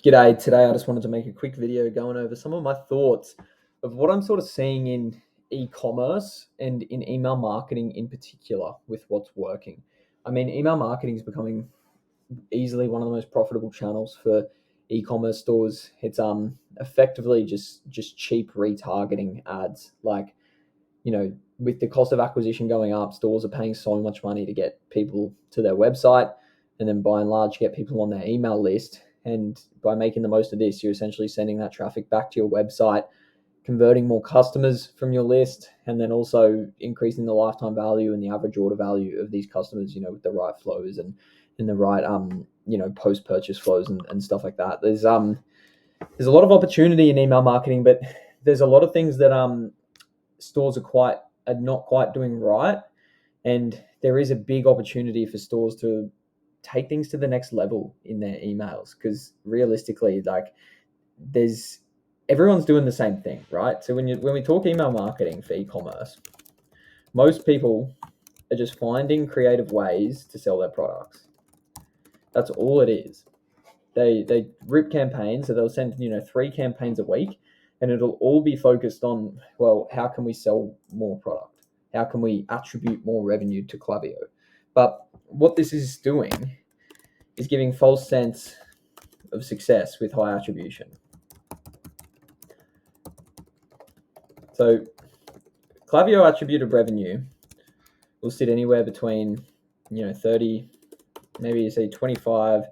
G'day, today I just wanted to make a quick video going over some of my thoughts of what I'm sort of seeing in e-commerce and in email marketing in particular with what's working. I mean, email marketing is becoming easily one of the most profitable channels for e-commerce stores. It's effectively just cheap retargeting ads. Like, with the cost of acquisition going up, stores are paying so much money to get people to their website and then by and large get people on their email list. And by making the most of this, you're essentially sending that traffic back to your website, converting more customers from your list, and then also increasing the lifetime value and the average order value of these customers, with the right flows and in the right post-purchase flows and stuff like that. There's a lot of opportunity in email marketing, but there's a lot of things that stores are not quite doing right, and there is a big opportunity for stores to take things to the next level in their emails, because realistically, everyone's doing the same thing, right? So when we talk email marketing for e-commerce, most people are just finding creative ways to sell their products. That's all it is. They rip campaigns, so they'll send 3 campaigns a week, and it'll all be focused on, well, how can we sell more product? How can we attribute more revenue to Klaviyo? But what this is doing is giving false sense of success with high attribution. So Klaviyo attributed revenue will sit anywhere between 30, maybe you say 25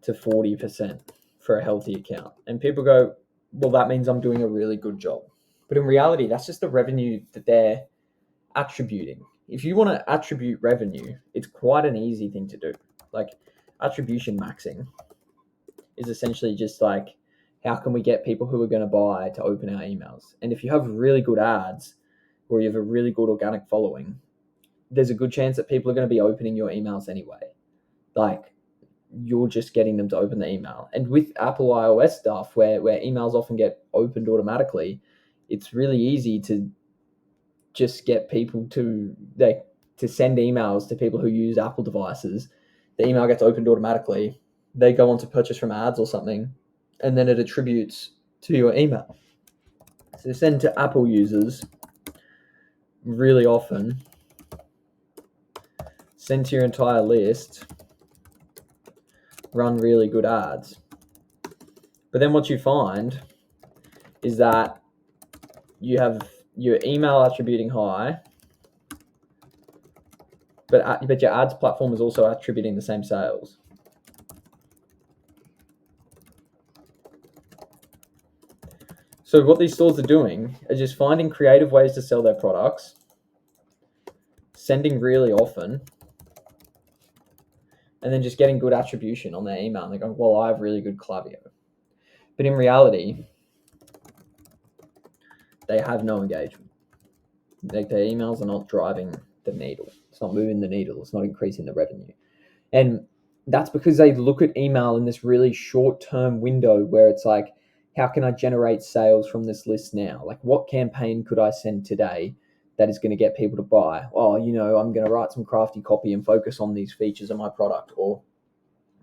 to 40% for a healthy account. And people go, well, that means I'm doing a really good job. But in reality, that's just the revenue that they're attributing. If you want to attribute revenue, it's quite an easy thing to do. Like, attribution maxing is essentially just like, how can we get people who are going to buy to open our emails? And if you have really good ads or you have a really good organic following, there's a good chance that people are going to be opening your emails anyway. Like, you're just getting them to open the email. And with Apple iOS stuff, where emails often get opened automatically, it's really easy to just get people to send emails to people who use Apple devices. The email gets opened automatically. They go on to purchase from ads or something, and then it attributes to your email. So send to Apple users really often, send to your entire list, run really good ads. But then what you find is that you have your email attributing high, but your ads platform is also attributing the same sales. So what these stores are doing is just finding creative ways to sell their products, sending really often, and then just getting good attribution on their email. And they're going, well, I have really good Klaviyo. But in reality, they have no engagement. Like, their emails are not driving the needle. It's not moving the needle. It's not increasing the revenue. And that's because they look at email in this really short-term window where it's like, how can I generate sales from this list now? Like, what campaign could I send today that is going to get people to buy? Oh, I'm going to write some crafty copy and focus on these features of my product, or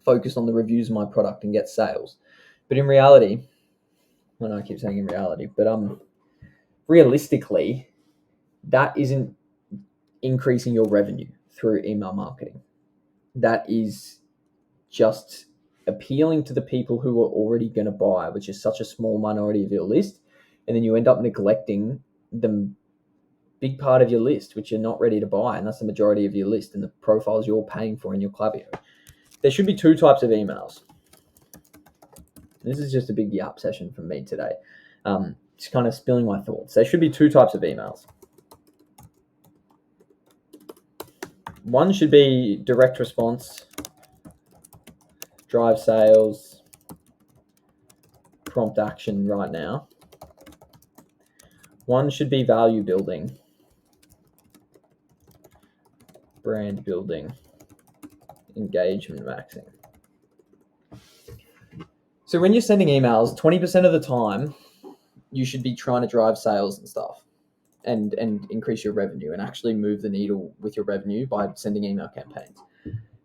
focus on the reviews of my product and get sales. But in reality, well, I keep saying in reality, but realistically, that isn't increasing your revenue through email marketing. That is just appealing to the people who are already going to buy, which is such a small minority of your list. And then you end up neglecting the big part of your list, which you're not ready to buy. And that's the majority of your list and the profiles you're paying for in your Klaviyo. There should be 2 types of emails. This is just a big yap session from me today. Just kind of spilling my thoughts. There should be 2 types of emails. One should be direct response, drive sales, prompt action right now. One should be value building, brand building, engagement maxing. So when you're sending emails, 20% of the time, you should be trying to drive sales and stuff and increase your revenue and actually move the needle with your revenue by sending email campaigns.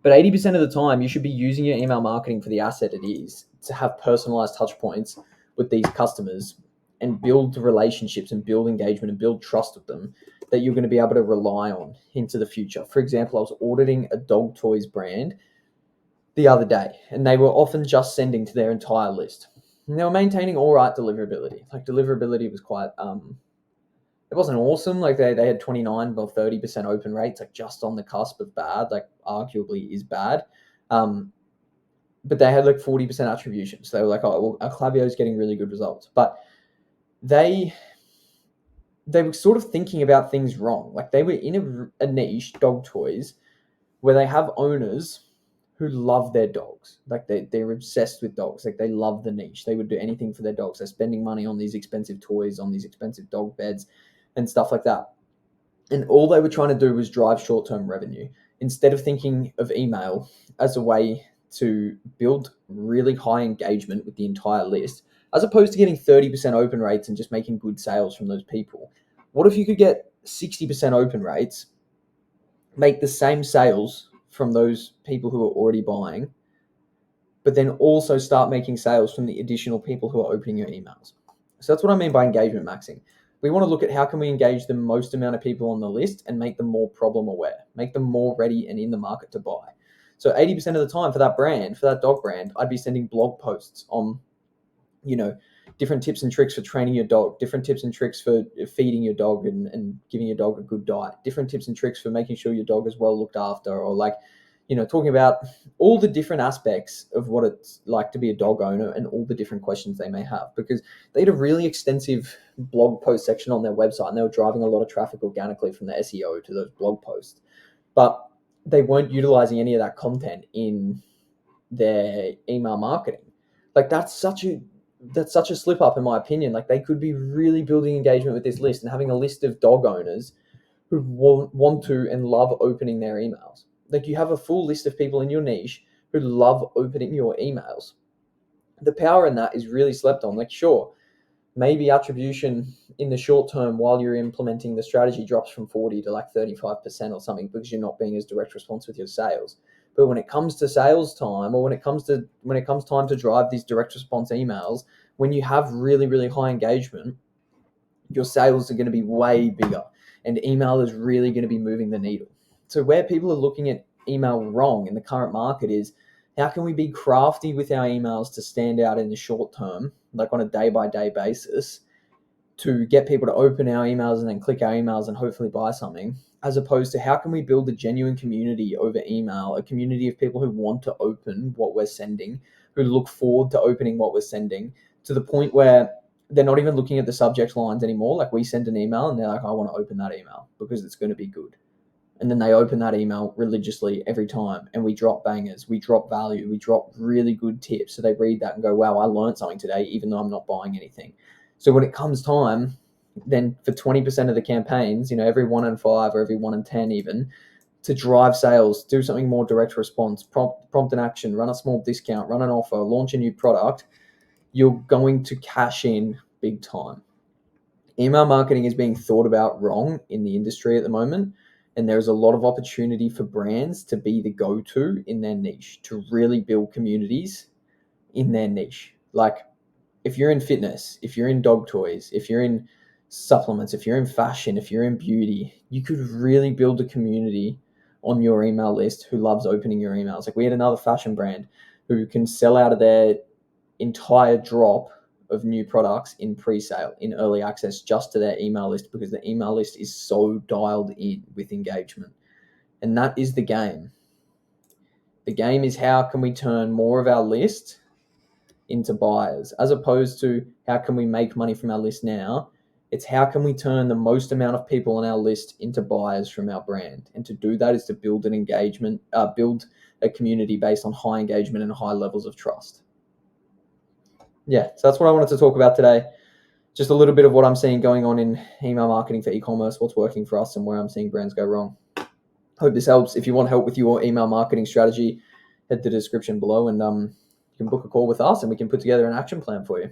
But 80% of the time, you should be using your email marketing for the asset it is, to have personalized touch points with these customers and build relationships and build engagement and build trust with them that you're going to be able to rely on into the future. For example, I was auditing a dog toys brand the other day, and they were often just sending to their entire list. And they were maintaining all right deliverability. Like deliverability was quite, it wasn't awesome. Like they had 29 or 30% open rates, like just on the cusp of bad, like arguably is bad. But they had like 40% attribution. So they were like, oh, well, Klaviyo is getting really good results. But they were sort of thinking about things wrong. Like they were in a niche, dog toys, where they have owners who love their dogs. Like they're obsessed with dogs. Like they love the niche. They would do anything for their dogs. They're spending money on these expensive toys, on these expensive dog beds and stuff like that. And all they were trying to do was drive short-term revenue instead of thinking of email as a way to build really high engagement with the entire list, as opposed to getting 30% open rates and just making good sales from those people. What if you could get 60% open rates, make the same sales from those people who are already buying, but then also start making sales from the additional people who are opening your emails? So that's what I mean by engagement maxing. We want to look at how can we engage the most amount of people on the list and make them more problem aware, make them more ready and in the market to buy. So 80% of the time for that brand, for that dog brand, I'd be sending blog posts on, different tips and tricks for training your dog, different tips and tricks for feeding your dog and giving your dog a good diet, different tips and tricks for making sure your dog is well looked after, or talking about all the different aspects of what it's like to be a dog owner and all the different questions they may have, because they had a really extensive blog post section on their website and they were driving a lot of traffic organically from the SEO to those blog posts, but they weren't utilizing any of that content in their email marketing. Like that's such a slip up in my opinion. Like they could be really building engagement with this list and having a list of dog owners who want to and love opening their emails. Like you have a full list of people in your niche who love opening your emails. The power in that is really slept on. Like sure, maybe attribution in the short term while you're implementing the strategy drops from 40 to like 35% or something because you're not being as direct response with your sales. But when it comes to sales time, or when it comes time to drive these direct response emails, when you have really, really high engagement, your sales are going to be way bigger, and email is really going to be moving the needle. So where people are looking at email wrong in the current market is, how can we be crafty with our emails to stand out in the short term, like on a day-by-day basis, to get people to open our emails and then click our emails and hopefully buy something, as opposed to how can we build a genuine community over email, a community of people who want to open what we're sending, who look forward to opening what we're sending, to the point where they're not even looking at the subject lines anymore. Like we send an email and they're like, I want to open that email because it's going to be good. And then they open that email religiously every time, and we drop bangers, we drop value, we drop really good tips. So they read that and go, wow, I learned something today, even though I'm not buying anything. So when it comes time, then for 20% of the campaigns, every 1 in 5 or every 1 in 10 even, to drive sales, do something more direct response, prompt an action, run a small discount, run an offer, launch a new product, you're going to cash in big time. Email marketing is being thought about wrong in the industry at the moment. And there's a lot of opportunity for brands to be the go-to in their niche, to really build communities in their niche. Like if you're in fitness, if you're in dog toys, if you're in supplements, if you're in fashion, if you're in beauty, you could really build a community on your email list who loves opening your emails. Like we had another fashion brand who can sell out of their entire drop of new products in pre-sale, in early access, just to their email list, because the email list is so dialed in with engagement. And that is the game. The game is how can we turn more of our list into buyers, as opposed to how can we make money from our list now. It's how can we turn the most amount of people on our list into buyers from our brand. And to do that is to build an engagement, build a community based on high engagement and high levels of trust. Yeah, so that's what I wanted to talk about today. Just a little bit of what I'm seeing going on in email marketing for e-commerce, what's working for us and where I'm seeing brands go wrong. Hope this helps. If you want help with your email marketing strategy, head to the description below and you can book a call with us and we can put together an action plan for you.